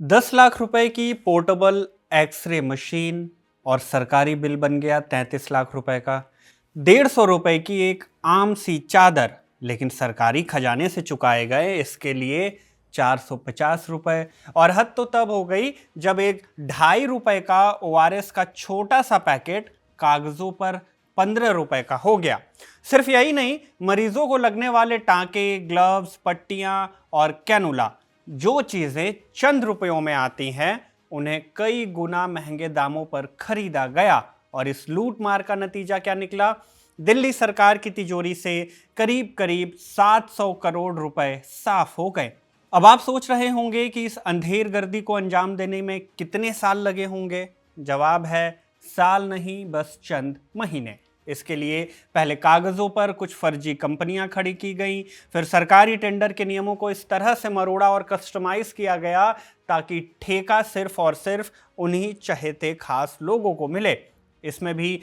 10 लाख रुपए की portable x ray machine और सरकारी बिल बन गया 33 लाख रुपए का। 150 रुपए की एक आम सी चादर, लेकिन सरकारी खजाने से चुकाए गए इसके लिए 450 रुपए। और हद तो तब हो गई जब एक 2.5 रुपए का ओआरएस का छोटा सा पैकेट कागजों पर 15 रुपए का हो गया। सिर्फ यही नहीं, मरीजों को लगने वाले टांके, ग्लव्स, पट्टियां और कैनुला, जो चीजें चंद रुपयों में आती हैं, उन्हें कई गुना महंगे दामों पर खरीदा गया। और इस लूट मार का नतीजा क्या निकला? दिल्ली सरकार की तिजोरी से करीब करीब 700 करोड़ रुपए साफ हो गए। अब आप सोच रहे होंगे कि इस अंधेर गर्दी को अंजाम देने में कितने साल लगे होंगे। जवाब है, साल नहीं, बस चंद महीने। इसके लिए पहले कागजों पर कुछ फर्जी कंपनियां खड़ी की गईं, फिर सरकारी टेंडर के नियमों को इस तरह से मरोड़ा और कस्टमाइज किया गया ताकि ठेका सिर्फ और सिर्फ उन्हीं चहेते खास लोगों को मिले। इसमें भी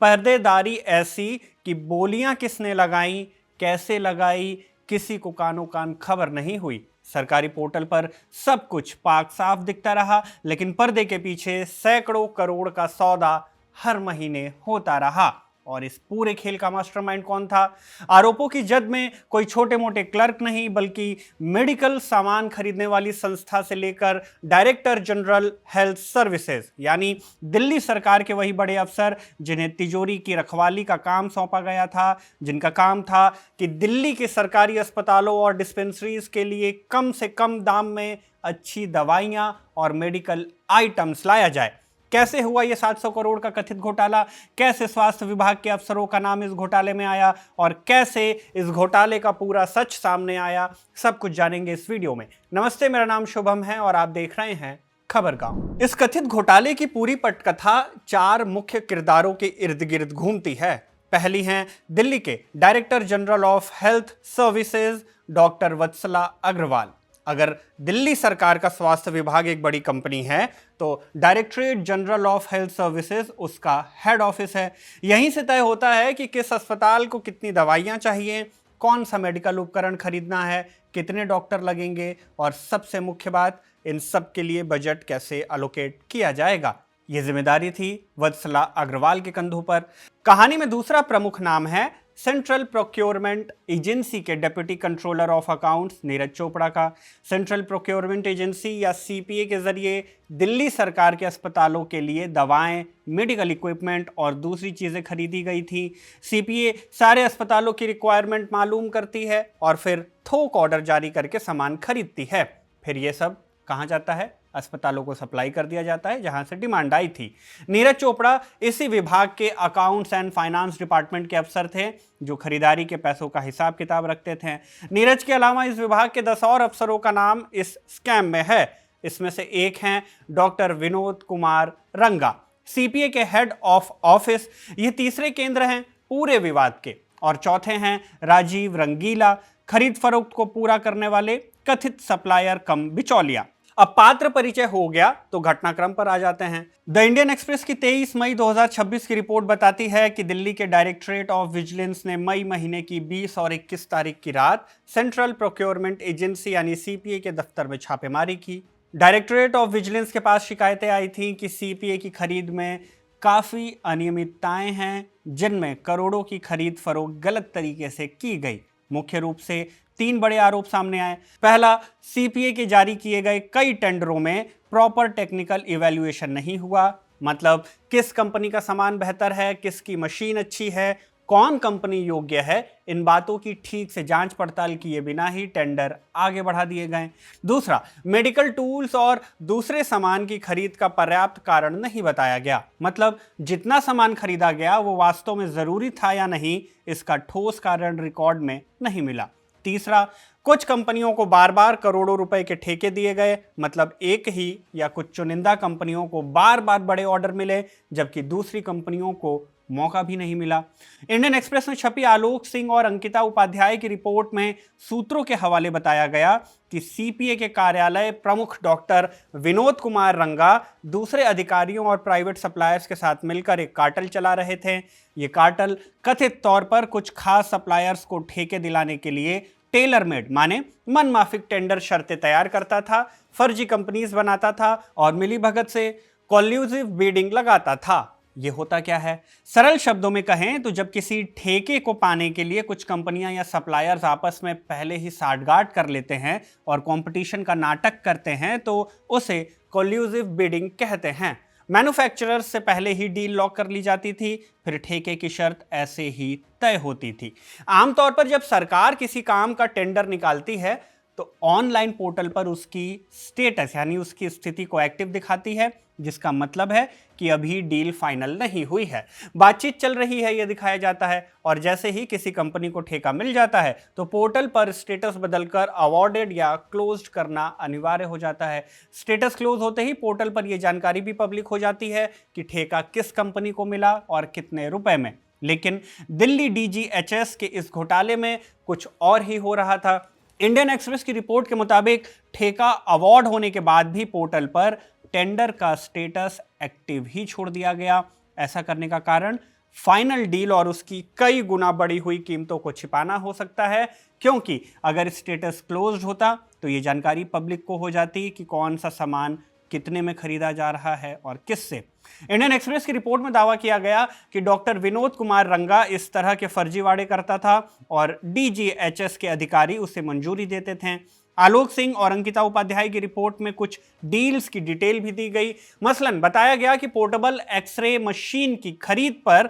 पर्देदारी ऐसी कि बोलियां किसने लगाई, कैसे लगाई, किसी को कानो कान खबर नहीं हुई। सरकारी पोर्टल पर सब कुछ पाक साफ दिखता रहा, लेकिन पर्दे के पीछे सैकड़ों करोड़ का सौदा हर महीने होता रहा। और इस पूरे खेल का मास्टरमाइंड कौन था? आरोपों की जद में कोई छोटे मोटे क्लर्क नहीं, बल्कि मेडिकल सामान खरीदने वाली संस्था से लेकर डायरेक्टर जनरल हेल्थ सर्विसेज, यानी दिल्ली सरकार के वही बड़े अफसर जिन्हें तिजोरी की रखवाली का काम सौंपा गया था, जिनका काम था कि दिल्ली के सरकारी अस्पतालों और डिस्पेंसरीज के लिए कम से कम दाम में अच्छी दवाइयां और मेडिकल आइटम्स लाया जाए। कैसे हुआ ये 700 करोड़ का कथित घोटाला? कैसे स्वास्थ्य विभाग के अफसरों का नाम इस घोटाले में आया और कैसे इस घोटाले का पूरा सच सामने आया, सब कुछ जानेंगे इस वीडियो में। नमस्ते, मेरा नाम शुभम है और आप देख रहे हैं खबरगांव। इस कथित घोटाले की पूरी पटकथा 4 मुख्य किरदारों के इर्द गिर्द घूमती है। पहली हैं दिल्ली के director general of health services doctor Vatsala Agarwal. अगर दिल्ली सरकार का स्वास्थ्य विभाग एक बड़ी कंपनी है तो directorate general of health services उसका हेड ऑफिस है। यहीं से तय होता है कि किस अस्पताल को कितनी दवाइयां चाहिए, कौन सा मेडिकल उपकरण खरीदना है, कितने डॉक्टर लगेंगे और सबसे मुख्य बात, इन सब के लिए बजट कैसे अलोकेट किया जाएगा। यह जिम्मेदारी थी वत्सला अग्रवाल के कंधों पर। कहानी में दूसरा प्रमुख नाम है सेंट्रल प्रोक्योरमेंट एजेंसी के deputy controller of accounts Neeraj Chopra का। सेंट्रल प्रोक्योरमेंट एजेंसी या सीपीए के जरिए दिल्ली सरकार के अस्पतालों के लिए दवाएं, मेडिकल इक्विपमेंट और दूसरी चीजें खरीदी गई थी। सीपीए सारे अस्पतालों की रिक्वायरमेंट मालूम करती है और फिर थोक ऑर्डर जारी करके सामान खरीदती है। फिर ये सब कहाँ जाता है? अस्पतालों को सप्लाई कर दिया जाता है जहां से डिमांड आई थी। नीरज चोपड़ा इसी विभाग के अकाउंट्स एंड फाइनेंस डिपार्टमेंट के अफसर थे जो खरीदारी के पैसों का हिसाब किताब रखते थे। नीरज के अलावा इस विभाग के 10 और अफसरों का नाम इस स्कैम में है। इसमें से एक हैं डॉक्टर विनोद कुमार रंगा, सीपीए के हेड ऑफ ऑफिस। ये तीसरे केंद्र हैं पूरे विवाद के। और चौथे हैं राजीव रंगीला, खरीद फरोख्त को पूरा करने वाले कथित सप्लायर कम बिचौलिया। अब पात्र परिचय हो गया तो घटनाक्रम पर आ जाते हैं। द इंडियन एक्सप्रेस की 23 मई 2026 की रिपोर्ट बताती है कि दिल्ली के डायरेक्टरेट ऑफ विजिलेंस ने मई महीने की 20 और 21 तारीख की रात सेंट्रल प्रोक्योरमेंट एजेंसी यानी सीपीए के दफ्तर में छापेमारी की। डायरेक्टरेट ऑफ विजिलेंस के पास शिकायतें आई थी कि सीपीए की खरीद में काफी अनियमितताएं हैं, जिनमें करोड़ों की खरीद फरोख्त गलत तरीके से की गई। मुख्य रूप से 3 बड़े आरोप सामने आए। पहला, सीपीए के जारी किए गए कई टेंडरों में प्रॉपर टेक्निकल इवैल्यूएशन नहीं हुआ। मतलब किस कंपनी का सामान बेहतर है, किसकी मशीन अच्छी है, कौन कंपनी योग्य है, इन बातों की ठीक से जांच पड़ताल किए बिना ही टेंडर आगे बढ़ा दिए गए। दूसरा, मेडिकल टूल्स और दूसरे सामान की खरीद का पर्याप्त कारण नहीं बताया गया। मतलब जितना सामान खरीदा गया वो वास्तव में जरूरी था या नहीं, इसका ठोस कारण रिकॉर्ड में नहीं मिला। तीसरा, कुछ कंपनियों को बार बार करोड़ों रुपए के ठेके दिए गए। मतलब एक ही या कुछ चुनिंदा कंपनियों को बार बार बड़े ऑर्डर मिले, जबकि दूसरी कंपनियों को मौका भी नहीं मिला। इंडियन एक्सप्रेस में छपी आलोक सिंह और अंकिता उपाध्याय की रिपोर्ट में सूत्रों के हवाले बताया गया कि सीपीए के कार्यालय प्रमुख डॉक्टर विनोद कुमार रंगा दूसरे अधिकारियों और प्राइवेट सप्लायर्स के साथ मिलकर एक कार्टेल चला रहे थे। ये कार्टेल कथित तौर पर कुछ खास सप्लायर्स को ठेके दिलाने के लिए टेलर मेड माने मनमाफिक टेंडर शर्तें तैयार करता था, फर्जी कंपनीज बनाता था और मिलीभगत से कॉल्यूसिव बीडिंग लगाता था। ये होता क्या है? सरल शब्दों में कहें तो जब किसी ठेके को पाने के लिए कुछ कंपनियां या सप्लायर्स आपस में पहले ही साठगांठ कर लेते हैं और कंपटीशन का नाटक करते हैं तो उसे कॉल्यूसिव बिडिंग कहते हैं। मैन्युफैक्चरर्स से पहले ही डील लॉक कर ली जाती थी, फिर ठेके की शर्त ऐसे ही तय होती थी। आमतौर पर जब सरकार किसी काम का टेंडर निकालती है तो ऑनलाइन पोर्टल पर उसकी स्टेटस यानी उसकी स्थिति को एक्टिव दिखाती है, जिसका मतलब है कि अभी डील फाइनल नहीं हुई है, बातचीत चल रही है, यह दिखाया जाता है। और जैसे ही किसी कंपनी को ठेका मिल जाता है तो पोर्टल पर स्टेटस बदलकर अवॉर्डेड या क्लोज्ड करना अनिवार्य हो जाता है। स्टेटस क्लोज होते ही पोर्टल पर यह जानकारी भी पब्लिक हो जाती है कि ठेका किस कंपनी को मिला और कितने रुपए में। लेकिन दिल्ली डीजीएचएस के इस घोटाले में कुछ और ही हो रहा था। इंडियन एक्सप्रेस की रिपोर्ट के मुताबिक ठेका अवार्ड होने के बाद भी पोर्टल पर टेंडर का स्टेटस एक्टिव ही छोड़ दिया गया। ऐसा करने का कारण फाइनल डील और उसकी कई गुना बढ़ी हुई कीमतों को छिपाना हो सकता है, क्योंकि अगर स्टेटस क्लोज्ड होता तो ये जानकारी पब्लिक को हो जाती कि कौन सा सामान कितने में खरीदा जा रहा है और किससे। इंडियन एक्सप्रेस की रिपोर्ट में दावा किया गया कि डॉक्टर विनोद कुमार रंगा इस तरह के फर्जीवाड़े करता था और डीजीएचएस के अधिकारी उसे मंजूरी देते थे। आलोक सिंह और अंकिता उपाध्याय की रिपोर्ट में कुछ डील्स की डिटेल भी दी गई। मसलन बताया गया कि पोर्टेबल एक्सरे मशीन की खरीद पर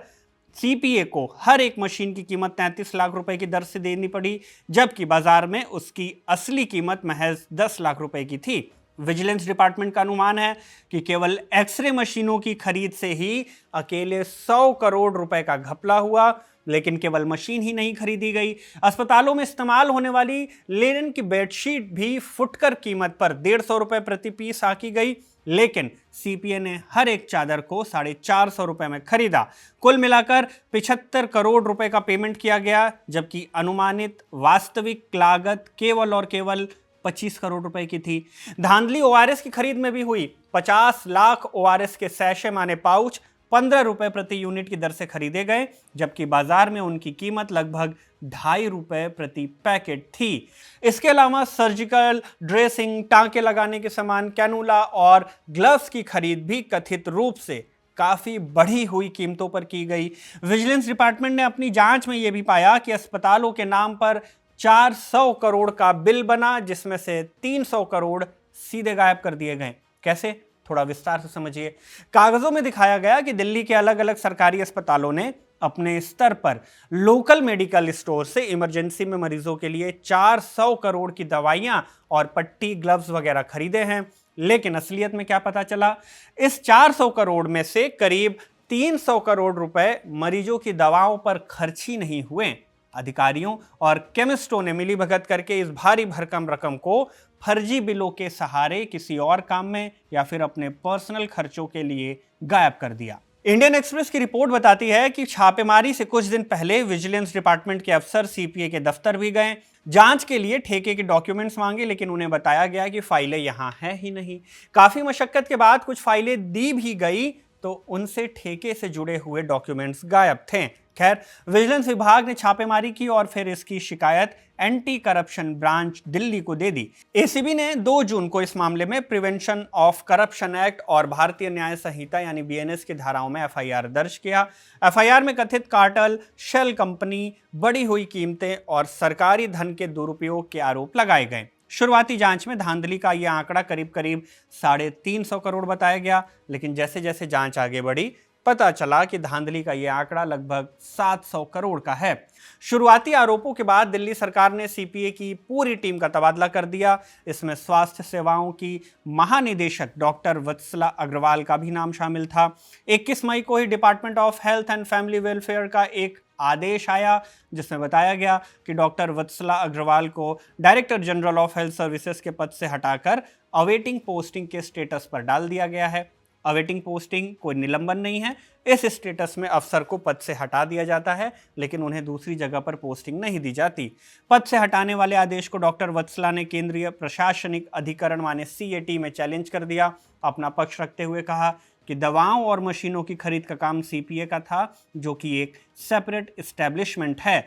सीपीए को हर एक मशीन की कीमत 33 लाख रुपए की दर से देनी पड़ी, जबकि बाजार में उसकी असली कीमत महज 10 लाख रुपए की थी। विजिलेंस डिपार्टमेंट का अनुमान है कि केवल एक्सरे मशीनों की खरीद से ही अकेले 100 करोड़ रुपए का घपला हुआ। लेकिन केवल मशीन ही नहीं खरीदी गई, अस्पतालों में इस्तेमाल होने वाली लिनन की बेडशीट भी फुटकर कीमत पर 150 रुपए प्रति पीस आकी गई। लेकिन सीपीए ने हर एक चादर को 450 रुपए में खरीदा। कुल मिलाकर 75 करोड़ रुपए का पेमेंट किया गया, जबकि अनुमानित वास्तविक लागत केवल और केवल 25 करोड़ रुपए की थी। धांधली ओआरएस की खरीद में भी हुई। 50 लाख ओआरएस के सैशे माने पाउच 15 रुपए प्रति यूनिट की दर से खरीदे गए, जबकि बाजार में उनकी कीमत लगभग 2.5 रुपए प्रति पैकेट थी। इसके अलावा सर्जिकल ड्रेसिंग, टांके लगाने के सामान, कैनुला और ग्लव्स की खरीद भी कथित रूप से काफी बढ़ी हुई कीमतों पर की गई। विजिलेंस डिपार्टमेंट ने अपनी जांच में यह भी पाया कि अस्पतालों के नाम पर 400 करोड़ का बिल बना, जिसमें से 300 करोड़ सीधे गायब कर दिए गए। कैसे? थोड़ा विस्तार से समझिए। कागजों में दिखाया गया कि दिल्ली के अलग अलग सरकारी अस्पतालों ने अपने स्तर पर लोकल मेडिकल स्टोर से इमरजेंसी में मरीजों के लिए 400 करोड़ की दवाइयां और पट्टी, ग्लव्स वगैरह खरीदे हैं। लेकिन असलियत में क्या पता चला? इस 400 करोड़ में से करीब 300 करोड़ रुपए मरीजों की दवाओं पर खर्च ही नहीं हुए। अधिकारियों और केमिस्टों ने मिलीभगत करके इस भारी भरकम रकम को फर्जी बिलों के सहारे किसी और काम में या फिर अपने पर्सनल खर्चों के लिए गायब कर दिया। इंडियन एक्सप्रेस की रिपोर्ट बताती है कि छापेमारी से कुछ दिन पहले विजिलेंस डिपार्टमेंट के अफसर सीपीए के दफ्तर भी गए, जांच के लिए ठेके के डॉक्यूमेंट्स मांगे, लेकिन उन्हें बताया गया कि फाइलें यहां हैं ही नहीं। काफी मशक्कत के बाद कुछ फाइलें दी भी गई तो उनसे ठेके से जुड़े हुए डॉक्यूमेंट्स गायब थे। खैर, विजिलेंस विभाग ने छापेमारी की और फिर इसकी शिकायत एंटी करप्शन ब्रांच दिल्ली को दे दी। एसीबी ने 2 जून को इस मामले में प्रिवेंशन ऑफ करप्शन एक्ट और भारतीय न्याय संहिता यानी बीएनएस की धाराओं में एफआईआर दर्ज किया। एफआईआर में कथित कार्टेल, शेल कंपनी, बढ़ी हुई कीमतें और सरकारी धन के दुरुपयोग के आरोप लगाए गए। शुरुआती जांच में धांधली का यह आंकड़ा करीब 350 करोड़ बताया गया, लेकिन जैसे जैसे जांच आगे बढ़ी पता चला कि धांधली का यह आंकड़ा लगभग 700 करोड़ का है। शुरुआती आरोपों के बाद दिल्ली सरकार ने सीपीए की पूरी टीम का तबादला कर दिया। इसमें स्वास्थ्य सेवाओं की महानिदेशक डॉक्टर वत्सला अग्रवाल का भी नाम शामिल था। 21 मई को ही department of health and family welfare का एक आदेश आया, जिसमें बताया गया कि डॉक्टर वत्सला अग्रवाल को director general of health services के पद से हटाकर अवेटिंग पोस्टिंग के स्टेटस पर डाल दिया गया है। अवेटिंग पोस्टिंग कोई निलंबन नहीं है। इस स्टेटस में अफसर को पद से हटा दिया जाता है, लेकिन उन्हें दूसरी जगह पर पोस्टिंग नहीं दी जाती। पद से हटाने वाले आदेश को डॉक्टर वत्सला ने केंद्रीय प्रशासनिक अधिकरण माने सीएटी में चैलेंज कर दिया। अपना पक्ष रखते हुए कहा कि दवाओं और मशीनों की खरीद का काम सीपीए का था, जो कि एक सेपरेट एस्टेब्लिशमेंट है।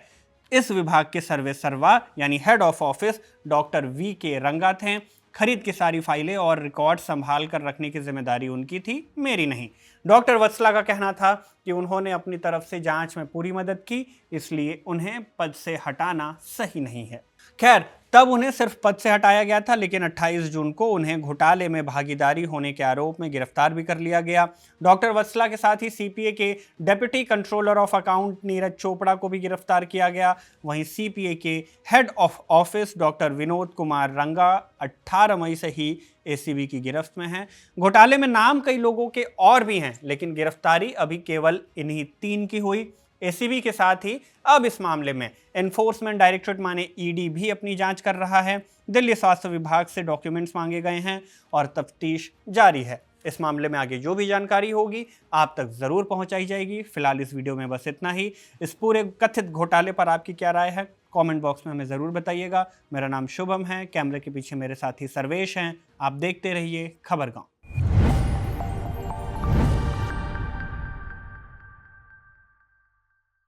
इस विभाग के सर्वे सर्वा यानी head of office doctor V.K. रंगा थे। खरीद की सारी फाइलें और रिकॉर्ड संभाल कर रखने की जिम्मेदारी उनकी थी, मेरी नहीं। डॉक्टर वत्सला का कहना था कि उन्होंने अपनी तरफ से जांच में पूरी मदद की, इसलिए उन्हें पद से हटाना सही नहीं है। खैर, तब उन्हें सिर्फ पद से हटाया गया था, लेकिन 28 जून को उन्हें घोटाले में भागीदारी होने के आरोप में गिरफ्तार भी कर लिया गया। डॉक्टर वत्सला के साथ ही सीपीए के deputy controller of account Neeraj Chopra को भी गिरफ्तार किया गया। वहीं सीपीए के head of office doctor Vinod Kumar रंगा 18 मई से ही एसीबी की गिरफ्त में हैं। घोटाले में नाम कई लोगों के और भी हैं, लेकिन गिरफ्तारी अभी केवल इन्हीं 3 की हुई। एसीबी के साथ ही अब इस मामले में एनफोर्समेंट डायरेक्टरेट माने ईडी भी अपनी जांच कर रहा है। दिल्ली स्वास्थ्य विभाग से डॉक्यूमेंट्स मांगे गए हैं और तफ्तीश जारी है। इस मामले में आगे जो भी जानकारी होगी आप तक जरूर पहुंचाई जाएगी। फिलहाल इस वीडियो में बस इतना ही। इस पूरे कथित घोटाले पर आपकी क्या राय है, कमेंट बॉक्स में हमें ज़रूर बताइएगा। मेरा नाम शुभम है, कैमरे के पीछे मेरे साथी सर्वेश हैं। आप देखते रहिए खबरगांव।